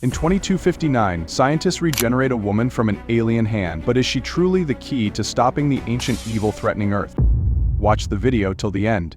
In 2259, scientists regenerate a woman from an alien hand, but is she truly the key to stopping the ancient evil threatening Earth? Watch the video till the end.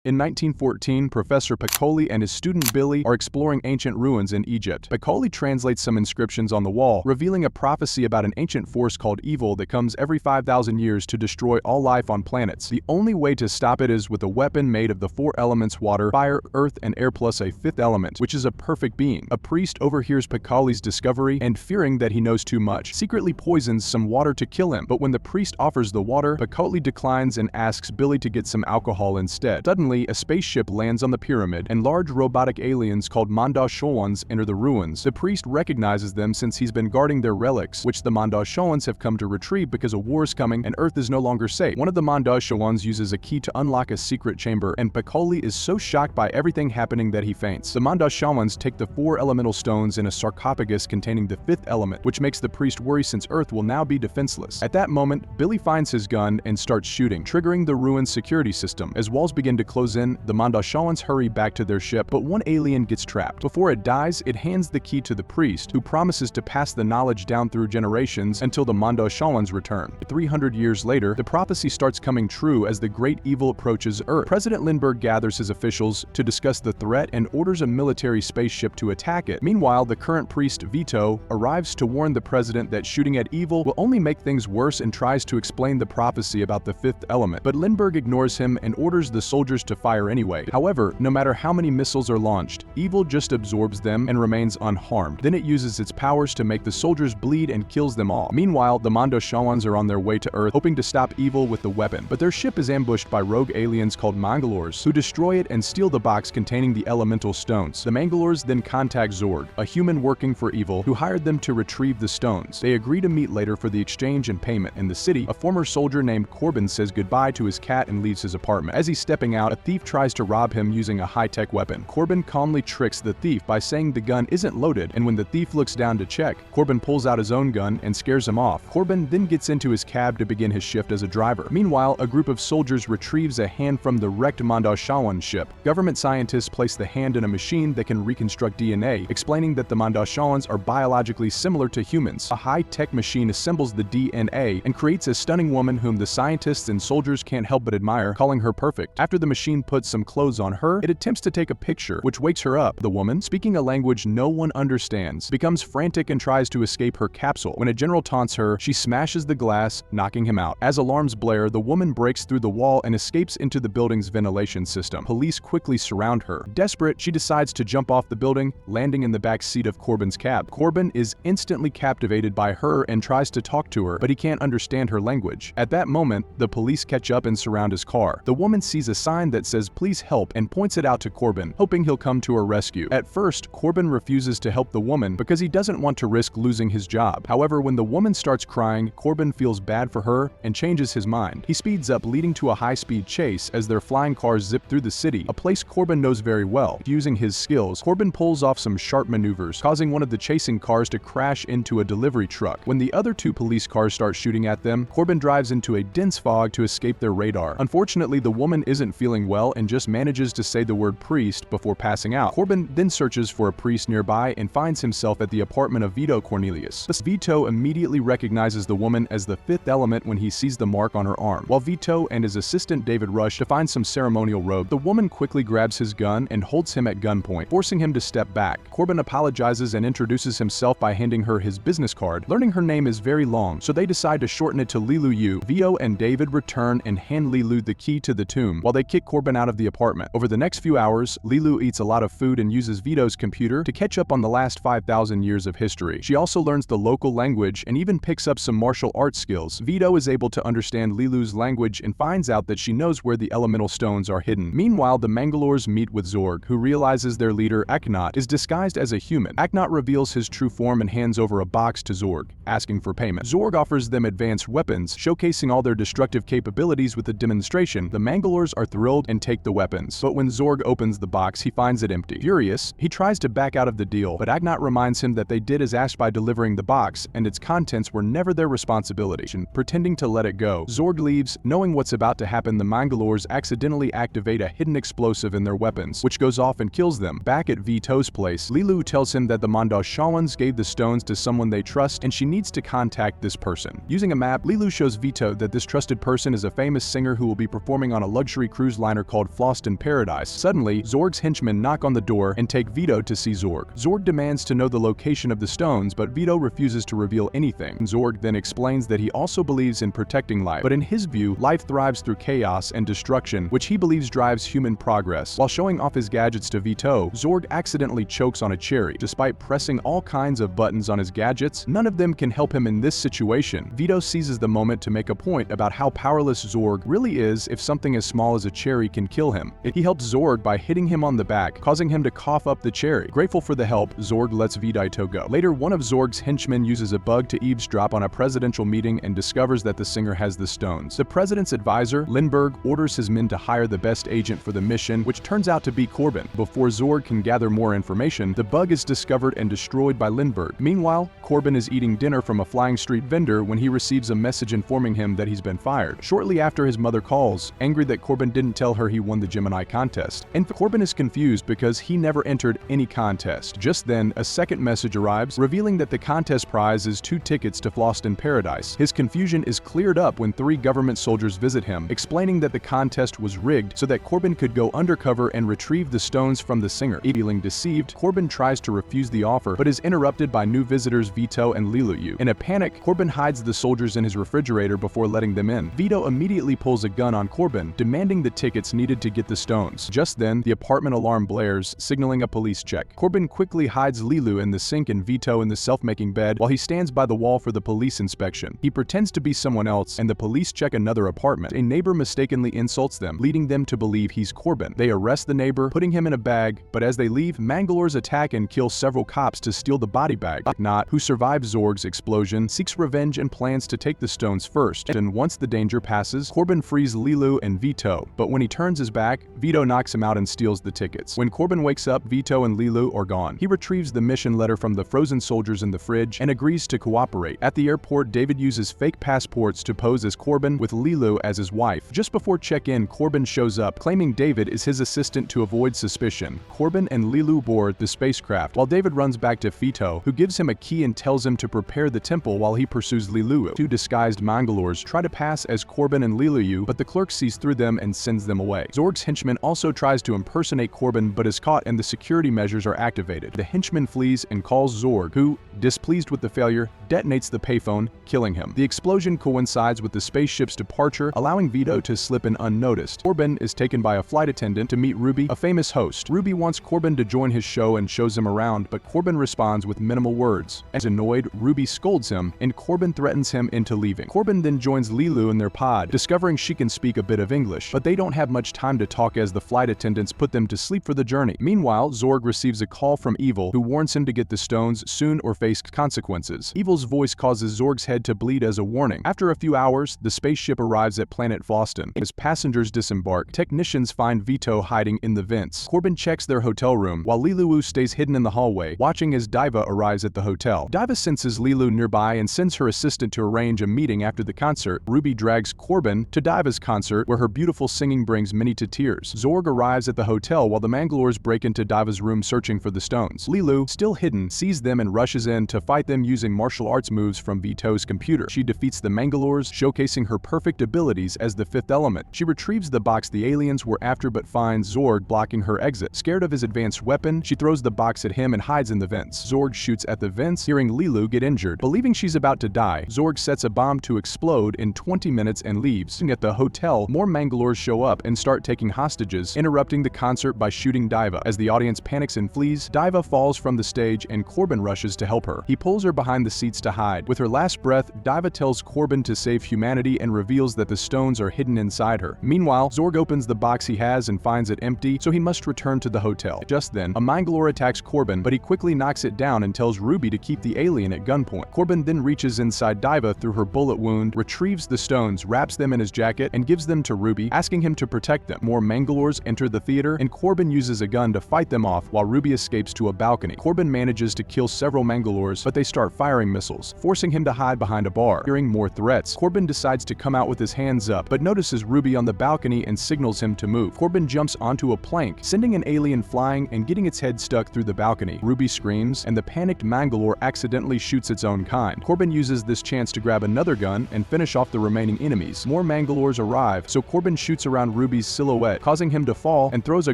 In 1914, Professor Piccoli and his student Billy are exploring ancient ruins in Egypt. Piccoli translates some inscriptions on the wall, revealing a prophecy about an ancient force called evil that comes every 5,000 years to destroy all life on planets. The only way to stop it is with a weapon made of the four elements water, fire, earth, and air plus a fifth element, which is a perfect being. A priest overhears Piccoli's discovery and, fearing that he knows too much, secretly poisons some water to kill him. But when the priest offers the water, Piccoli declines and asks Billy to get some alcohol instead. Suddenly, a spaceship lands on the pyramid, and large robotic aliens called Mondoshoans enter the ruins. The priest recognizes them since he's been guarding their relics, which the Mondoshoans have come to retrieve because a war is coming and Earth is no longer safe. One of the Mondoshoans uses a key to unlock a secret chamber, and Piccoli is so shocked by everything happening that he faints. The Mondoshoans take the four elemental stones in a sarcophagus containing the fifth element, which makes the priest worry since Earth will now be defenseless. At that moment, Billy finds his gun and starts shooting, triggering the ruin's security system. As walls begin to close in, the Mondoshoans hurry back to their ship, but one alien gets trapped. Before it dies, it hands the key to the priest, who promises to pass the knowledge down through generations until the Mondoshoans return. 300 years later, the prophecy starts coming true as the great evil approaches Earth. President Lindbergh gathers his officials to discuss the threat and orders a military spaceship to attack it. Meanwhile, the current priest, Vito, arrives to warn the president that shooting at evil will only make things worse and tries to explain the prophecy about the fifth element. But Lindbergh ignores him and orders the soldiers to fire anyway. However, no matter how many missiles are launched, evil just absorbs them and remains unharmed. Then it uses its powers to make the soldiers bleed and kills them all. Meanwhile, the Mondoshoans are on their way to Earth, hoping to stop evil with the weapon. But their ship is ambushed by rogue aliens called Mangalores, who destroy it and steal the box containing the elemental stones. The Mangalores then contact Zorg, a human working for evil, who hired them to retrieve the stones. They agree to meet later for the exchange and payment. In the city, a former soldier named Corbin says goodbye to his cat and leaves his apartment. As he's stepping out, a thief tries to rob him using a high-tech weapon. Corbin calmly tricks the thief by saying the gun isn't loaded, and when the thief looks down to check, Corbin pulls out his own gun and scares him off. Corbin then gets into his cab to begin his shift as a driver. Meanwhile, a group of soldiers retrieves a hand from the wrecked Mondoshoan ship. Government scientists place the hand in a machine that can reconstruct DNA, explaining that the Mondoshoans are biologically similar to humans. A high-tech machine assembles the DNA and creates a stunning woman whom the scientists and soldiers can't help but admire, calling her perfect. After the machine puts some clothes on her, it attempts to take a picture, which wakes her up. The woman, speaking a language no one understands, becomes frantic and tries to escape her capsule. When a general taunts her, she smashes the glass, knocking him out. As alarms blare, the woman breaks through the wall and escapes into the building's ventilation system. Police quickly surround her. Desperate, she decides to jump off the building, landing in the back seat of Corbin's cab. Corbin is instantly captivated by her and tries to talk to her, but he can't understand her language. At that moment, the police catch up and surround his car. The woman sees a sign that says "Please help" and points it out to Corbin, hoping he'll come to her rescue. At first, Corbin refuses to help the woman because he doesn't want to risk losing his job. However, when the woman starts crying, Corbin feels bad for her and changes his mind. He speeds up, leading to a high-speed chase as their flying cars zip through the city, a place Corbin knows very well. Using his skills, Corbin pulls off some sharp maneuvers, causing one of the chasing cars to crash into a delivery truck. When the other two police cars start shooting at them, Corbin drives into a dense fog to escape their radar. Unfortunately, the woman isn't feeling well and just manages to say the word priest before passing out. Corbin then searches for a priest nearby and finds himself at the apartment of Vito Cornelius. Vito immediately recognizes the woman as the fifth element when he sees the mark on her arm. While Vito and his assistant David rush to find some ceremonial robe, the woman quickly grabs his gun and holds him at gunpoint, forcing him to step back. Corbin apologizes and introduces himself by handing her his business card. Learning her name is very long, so they decide to shorten it to Lelu. Vito and David return and hand Lelu the key to the tomb, while they kick Corbin out of the apartment. Over the next few hours, Lelu eats a lot of food and uses Vito's computer to catch up on the last 5,000 years of history. She also learns the local language and even picks up some martial arts skills. Vito is able to understand Lelu's language and finds out that she knows where the elemental stones are hidden. Meanwhile, the Mangalores meet with Zorg, who realizes their leader, Akhenaten, is disguised as a human. Akhenaten reveals his true form and hands over a box to Zorg, asking for payment. Zorg offers them advanced weapons, showcasing all their destructive capabilities with a demonstration. The Mangalores are thrilled wield and take the weapons. But when Zorg opens the box, he finds it empty. Furious, he tries to back out of the deal, but Agnot reminds him that they did as asked by delivering the box, and its contents were never their responsibility. Pretending to let it go, Zorg leaves. Knowing what's about to happen, the Mangalores accidentally activate a hidden explosive in their weapons, which goes off and kills them. Back at Vito's place, Lelu tells him that the Mandashawans gave the stones to someone they trust, and she needs to contact this person. Using a map, Lelu shows Vito that this trusted person is a famous singer who will be performing on a luxury cruise liner called Floston Paradise. Suddenly, Zorg's henchmen knock on the door and take Vito to see Zorg. Zorg demands to know the location of the stones, but Vito refuses to reveal anything. Zorg then explains that he also believes in protecting life, but in his view, life thrives through chaos and destruction, which he believes drives human progress. While showing off his gadgets to Vito, Zorg accidentally chokes on a cherry. Despite pressing all kinds of buttons on his gadgets, none of them can help him in this situation. Vito seizes the moment to make a point about how powerless Zorg really is if something as small as a cherry can kill him. He helps Zorg by hitting him on the back, causing him to cough up the cherry. Grateful for the help, Zorg lets Vito go. Later, one of Zorg's henchmen uses a bug to eavesdrop on a presidential meeting and discovers that the singer has the stones. The president's advisor, Lindbergh, orders his men to hire the best agent for the mission, which turns out to be Corbin. Before Zorg can gather more information, the bug is discovered and destroyed by Lindbergh. Meanwhile, Corbin is eating dinner from a flying street vendor when he receives a message informing him that he's been fired. Shortly after, his mother calls, angry that Corbin didn't tell her he won the Gemini contest. And Corbin is confused because he never entered any contest. Just then, a second message arrives, revealing that the contest prize is 2 tickets to Floston Paradise. His confusion is cleared up when 3 government soldiers visit him, explaining that the contest was rigged so that Corbin could go undercover and retrieve the stones from the singer. Feeling deceived, Corbin tries to refuse the offer, but is interrupted by new visitors Vito and Lelu. In a panic, Corbin hides the soldiers in his refrigerator before letting them in. Vito immediately pulls a gun on Corbin, demanding the tickets needed to get the stones. Just then, the apartment alarm blares, signaling a police check. Corbin quickly hides Lelu in the sink and Vito in the self-making bed while he stands by the wall for the police inspection. He pretends to be someone else, and the police check another apartment. A neighbor mistakenly insults them, leading them to believe he's Corbin. They arrest the neighbor, putting him in a bag, but as they leave, Mangalores attack and kill several cops to steal the body bag. Agnot, who survives Zorg's explosion, seeks revenge and plans to take the stones first. And once the danger passes, Corbin frees Lelu and Vito, but when he turns his back, Vito knocks him out and steals the tickets. When Corbin wakes up, Vito and Lelu are gone. He retrieves the mission letter from the frozen soldiers in the fridge and agrees to cooperate. At the airport, David uses fake passports to pose as Corbin with Lelu as his wife. Just before check-in, Corbin shows up, claiming David is his assistant to avoid suspicion. Corbin and Lelu board the spacecraft, while David runs back to Vito, who gives him a key and tells him to prepare the temple while he pursues Lelu. 2 disguised Mangalores try to pass as Corbin and Lelu, but the clerk sees through them and sends them away. Zorg's henchman also tries to impersonate Corbin but is caught and the security measures are activated. The henchman flees and calls Zorg, who, displeased with the failure, detonates the payphone, killing him. The explosion coincides with the spaceship's departure, allowing Vito to slip in unnoticed. Corbin is taken by a flight attendant to meet Ruby, a famous host. Ruby wants Corbin to join his show and shows him around, but Corbin responds with minimal words. As annoyed, Ruby scolds him, and Corbin threatens him into leaving. Corbin then joins Lelu in their pod, discovering she can speak a bit of English, but they don't have much time to talk as the flight attendants put them to sleep for the journey. Meanwhile, Zorg receives a call from Evil, who warns him to get the stones soon or face consequences. Evil's voice causes Zorg's head to bleed as a warning. After a few hours, the spaceship arrives at planet Floston. As passengers disembark, technicians find Vito hiding in the vents. Corbin checks their hotel room, while Lelu stays hidden in the hallway, watching as Diva arrives at the hotel. Diva senses Lelu nearby and sends her assistant to arrange a meeting after the concert. Ruby drags Corbin to Diva's concert, where her beautiful singing brings many to tears. Zorg arrives at the hotel while the Mangalores break into Diva's room searching for the stones. Lelu, still hidden, sees them and rushes in to fight them using martial arts moves from Vito's computer. She defeats the Mangalores, showcasing her perfect abilities as the fifth element. She retrieves the box the aliens were after but finds Zorg blocking her exit. Scared of his advanced weapon, she throws the box at him and hides in the vents. Zorg shoots at the vents, hearing Lelu get injured. Believing she's about to die, Zorg sets a bomb to explode in 20 minutes and leaves. At the hotel, more Mangalores show up and start taking hostages, interrupting the concert by shooting Diva. As the audience panics and flees, Diva falls from the stage and Corbin rushes to help her. He pulls her behind the seats needs to hide. With her last breath, Diva tells Corbin to save humanity and reveals that the stones are hidden inside her. Meanwhile, Zorg opens the box he has and finds it empty, so he must return to the hotel. Just then, a Mangalore attacks Corbin, but he quickly knocks it down and tells Ruby to keep the alien at gunpoint. Corbin then reaches inside Diva through her bullet wound, retrieves the stones, wraps them in his jacket, and gives them to Ruby, asking him to protect them. More Mangalores enter the theater, and Corbin uses a gun to fight them off while Ruby escapes to a balcony. Corbin manages to kill several Mangalores, but they start firing missiles, forcing him to hide behind a bar. Hearing more threats, Corbin decides to come out with his hands up, but notices Ruby on the balcony and signals him to move. Corbin jumps onto a plank, sending an alien flying and getting its head stuck through the balcony. Ruby screams, and the panicked Mangalore accidentally shoots its own kind. Corbin uses this chance to grab another gun and finish off the remaining enemies. More Mangalores arrive, so Corbin shoots around Ruby's silhouette, causing him to fall, and throws a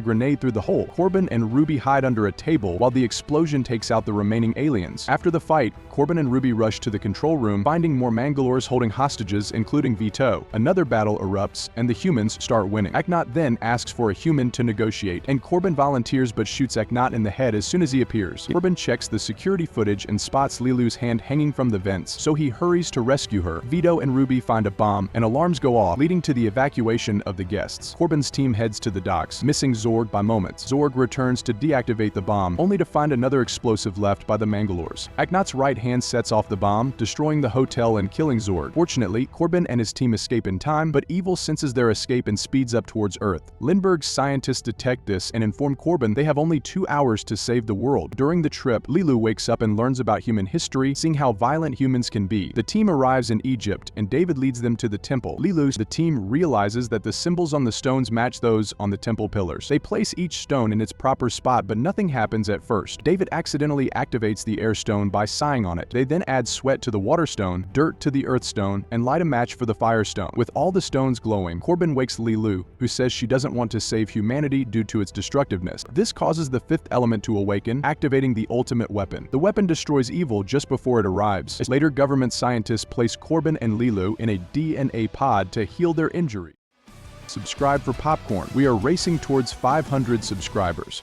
grenade through the hole. Corbin and Ruby hide under a table while the explosion takes out the remaining aliens. After the fight, Corbin and Ruby rush to the control room, finding more Mangalores holding hostages, including Vito. Another battle erupts, and the humans start winning. Aknot then asks for a human to negotiate, and Corbin volunteers but shoots Aknot in the head as soon as he appears. Corbin checks the security footage and spots Lelu's hand hanging from the vents, so he hurries to rescue her. Vito and Ruby find a bomb, and alarms go off, leading to the evacuation of the guests. Corbin's team heads to the docks, missing Zorg by moments. Zorg returns to deactivate the bomb, only to find another explosive left by the Mangalores. Aknot's right hand sets off the bomb, destroying the hotel and killing Zorg. Fortunately, Corbin and his team escape in time, but evil senses their escape and speeds up towards Earth. Lindbergh's scientists detect this and inform Corbin they have only 2 hours to save the world. During the trip, Lelu wakes up and learns about human history, seeing how violent humans can be. The team arrives in Egypt, and David leads them to the temple. The team realizes that the symbols on the stones match those on the temple pillars. They place each stone in its proper spot, but nothing happens at first. David accidentally activates the air stone by sighing on it. They then add sweat to the water stone, dirt to the earth stone, and light a match for the fire stone. With all the stones glowing, Corbin wakes Lelu, who says she doesn't want to save humanity due to its destructiveness. This causes the fifth element to awaken, activating the ultimate weapon. The weapon destroys evil just before it arrives. Later, government scientists place Corbin and Lelu in a DNA pod to heal their injury. Subscribe for popcorn. We are racing towards 500 subscribers.